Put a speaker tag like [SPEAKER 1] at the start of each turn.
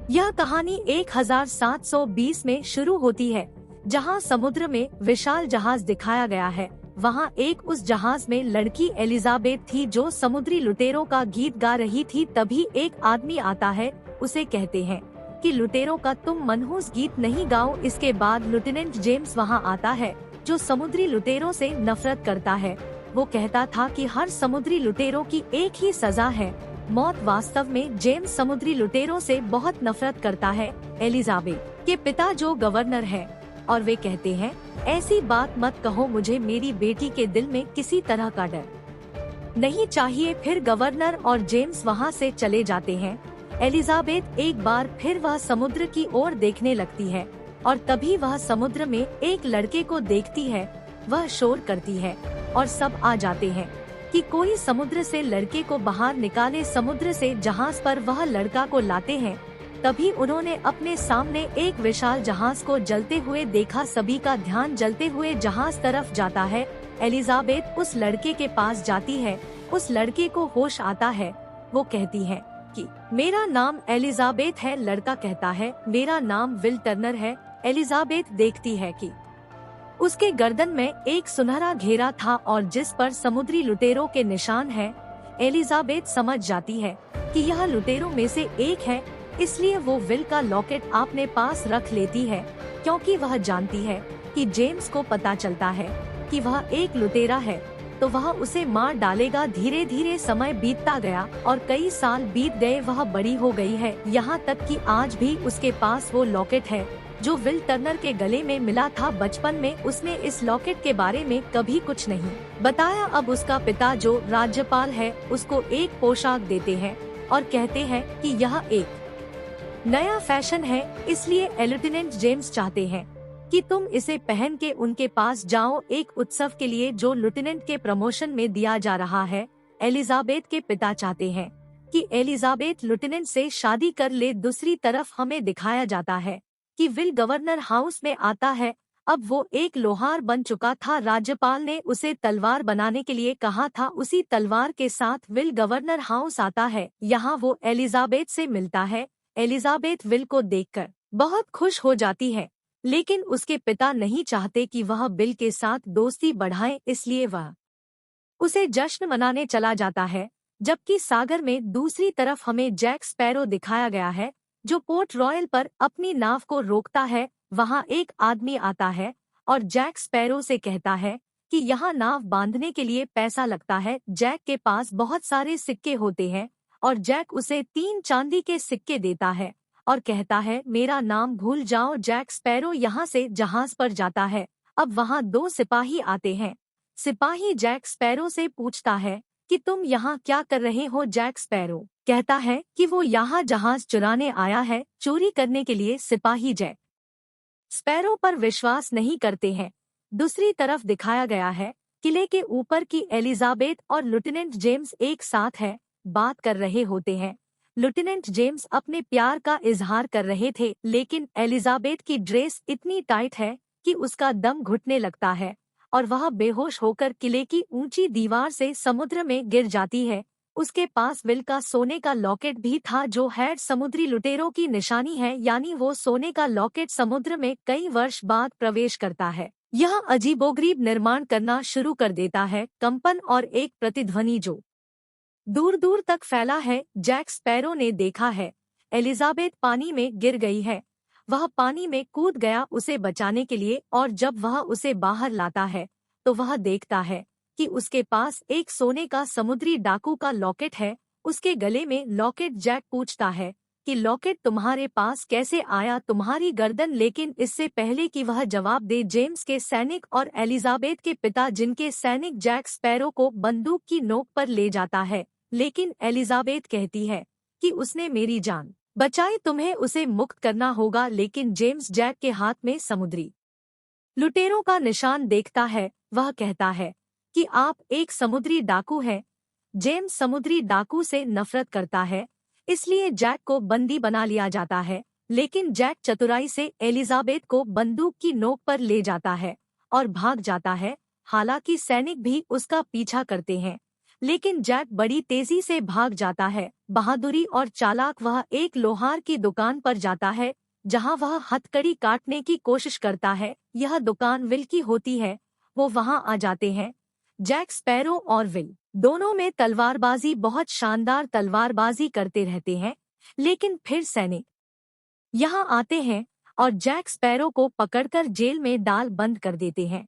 [SPEAKER 1] यह कहानी 1720 में शुरू होती है, जहां समुद्र में विशाल जहाज दिखाया गया है। वहां उस जहाज में लड़की एलिजाबेथ थी जो समुद्री लुटेरों का गीत गा रही थी। तभी एक आदमी आता है, उसे कहते हैं कि लुटेरों का तुम मनहूस गीत नहीं गाओ। इसके बाद लेफ्टिनेंट जेम्स वहां आता है, जो समुद्री लुटेरों से नफरत करता है। वो कहता था कि हर समुद्री लुटेरों की एक ही सजा है, मौत। वास्तव में जेम्स समुद्री लुटेरों से बहुत नफरत करता है, एलिजाबेथ के पिता जो गवर्नर है, और वे कहते हैं ऐसी बात मत कहो मुझे, मेरी बेटी के दिल में किसी तरह का डर नहीं चाहिए। फिर गवर्नर और जेम्स वहां से चले जाते हैं। एलिजाबेथ एक बार फिर वह समुद्र की ओर देखने लगती है और तभी वह समुद्र में एक लड़के को देखती है। वह शोर करती है और सब आ जाते हैं कि कोई समुद्र से लड़के को बाहर निकाले। समुद्र से जहाज पर वह लड़का को लाते हैं। तभी उन्होंने अपने सामने एक विशाल जहाज को जलते हुए देखा। सभी का ध्यान जलते हुए जहाज तरफ जाता है। एलिजाबेथ उस लड़के के पास जाती है। उस लड़के को होश आता है। वो कहती है कि मेरा नाम एलिजाबेथ है। लड़का कहता है मेरा नाम विल टर्नर है। एलिजाबेथ देखती है कि उसके गर्दन में एक सुनहरा घेरा था और जिस पर समुद्री लुटेरों के निशान हैं। एलिजाबेथ समझ जाती है कि यह लुटेरों में से एक है, इसलिए वो विल का लॉकेट अपने पास रख लेती है, क्योंकि वह जानती है कि जेम्स को पता चलता है कि वह एक लुटेरा है तो वह उसे मार डालेगा। धीरे धीरे समय बीतता गया और कई साल बीत गए। वह बड़ी हो गई है, यहाँ तक कि आज भी उसके पास वो लॉकेट है जो विल टर्नर के गले में मिला था। बचपन में उसने इस लॉकेट के बारे में कभी कुछ नहीं बताया। अब उसका पिता जो राज्यपाल है उसको एक पोशाक देते हैं और कहते हैं कि यह एक नया फैशन है, इसलिए लेफ्टिनेंट जेम्स चाहते हैं कि तुम इसे पहन के उनके पास जाओ एक उत्सव के लिए जो लेफ्टिनेंट के प्रमोशन में दिया जा रहा है। एलिजाबेथ के पिता चाहते हैं कि एलिजाबेथ लेफ्टिनेंट से शादी कर ले। दूसरी तरफ हमें दिखाया जाता है कि विल गवर्नर हाउस में आता है। अब वो एक लोहार बन चुका था। राज्यपाल ने उसे तलवार बनाने के लिए कहा था। उसी तलवार के साथ विल गवर्नर हाउस आता है। यहाँ वो एलिजाबेथ से मिलता है। एलिजाबेथ विल को देखकर बहुत खुश हो जाती है, लेकिन उसके पिता नहीं चाहते कि वह बिल के साथ दोस्ती बढ़ाए, इसलिए वह उसे जश्न मनाने चला जाता है। जबकि सागर में दूसरी तरफ हमें जैक स्पैरो दिखाया गया है, जो पोर्ट रॉयल पर अपनी नाव को रोकता है। वहां एक आदमी आता है और जैक स्पैरो से कहता है कि यहाँ नाव बांधने के लिए पैसा लगता है। जैक के पास बहुत सारे सिक्के होते हैं और जैक उसे 3 चांदी के सिक्के देता है और कहता है मेरा नाम भूल जाओ। जैक स्पैरो यहाँ से जहाज पर जाता है। अब वहाँ 2 सिपाही आते हैं। सिपाही जैक स्पैरो से पूछता है कि तुम यहाँ क्या कर रहे हो। जैक स्पैरो कहता है कि वो यहाँ जहाज चुराने आया है, चोरी करने के लिए। सिपाही जैक स्पैरो पर विश्वास नहीं करते हैं। दूसरी तरफ दिखाया गया है किले के ऊपर की एलिजाबेथ और लेफ्टिनेंट जेम्स एक साथ है, बात कर रहे होते हैं। लेफ्टिनेंट जेम्स अपने प्यार का इजहार कर रहे थे, लेकिन एलिजाबेथ की ड्रेस इतनी टाइट है कि उसका दम घुटने लगता है और वह बेहोश होकर किले की ऊंची दीवार से समुद्र में गिर जाती है। उसके पास विल का सोने का लॉकेट भी था जो है समुद्री लुटेरों की निशानी है, यानी वो सोने का लॉकेट समुद्र में कई वर्ष बाद प्रवेश करता है। यह अजीबोगरीब निर्माण करना शुरू कर देता है, कंपन और एक प्रतिध्वनि जो दूर दूर तक फैला है। जैक स्पैरो ने देखा है एलिजाबेथ पानी में गिर गई है। वह पानी में कूद गया उसे बचाने के लिए, और जब वह उसे बाहर लाता है तो वह देखता है कि उसके पास एक सोने का समुद्री डाकू का लॉकेट है। उसके गले में लॉकेट। जैक पूछता है कि लॉकेट तुम्हारे पास कैसे आया, तुम्हारी गर्दन। लेकिन इससे पहले कि वह जवाब दे, जेम्स के सैनिक और एलिजाबेथ के पिता जिनके सैनिक जैक स्पैरो को बंदूक की नोक पर ले जाता है। लेकिन एलिजाबेथ कहती है कि उसने मेरी जान बचाई, तुम्हें उसे मुक्त करना होगा। लेकिन जेम्स जैक के हाथ में समुद्री लुटेरों का निशान देखता है। वह कहता है कि आप एक समुद्री डाकू हैं। जेम्स समुद्री डाकू से नफरत करता है, इसलिए जैक को बंदी बना लिया जाता है। लेकिन जैक चतुराई से एलिजाबेथ को बंदूक की नोक पर ले जाता है और भाग जाता है। हालांकि सैनिक भी उसका पीछा करते हैं, लेकिन जैक बड़ी तेजी से भाग जाता है। बहादुरी और चालाक वह एक लोहार की दुकान पर जाता है, जहां वह हथकड़ी काटने की कोशिश करता है। यह दुकान विल की होती है। वो वहां आ जाते हैं। जैक स्पैरो और विल दोनों में तलवारबाजी बहुत शानदार तलवारबाजी करते रहते हैं, लेकिन फिर सैनिक यहाँ आते हैं और जैक स्पैरो को पकड़कर जेल में डाल बंद कर देते हैं।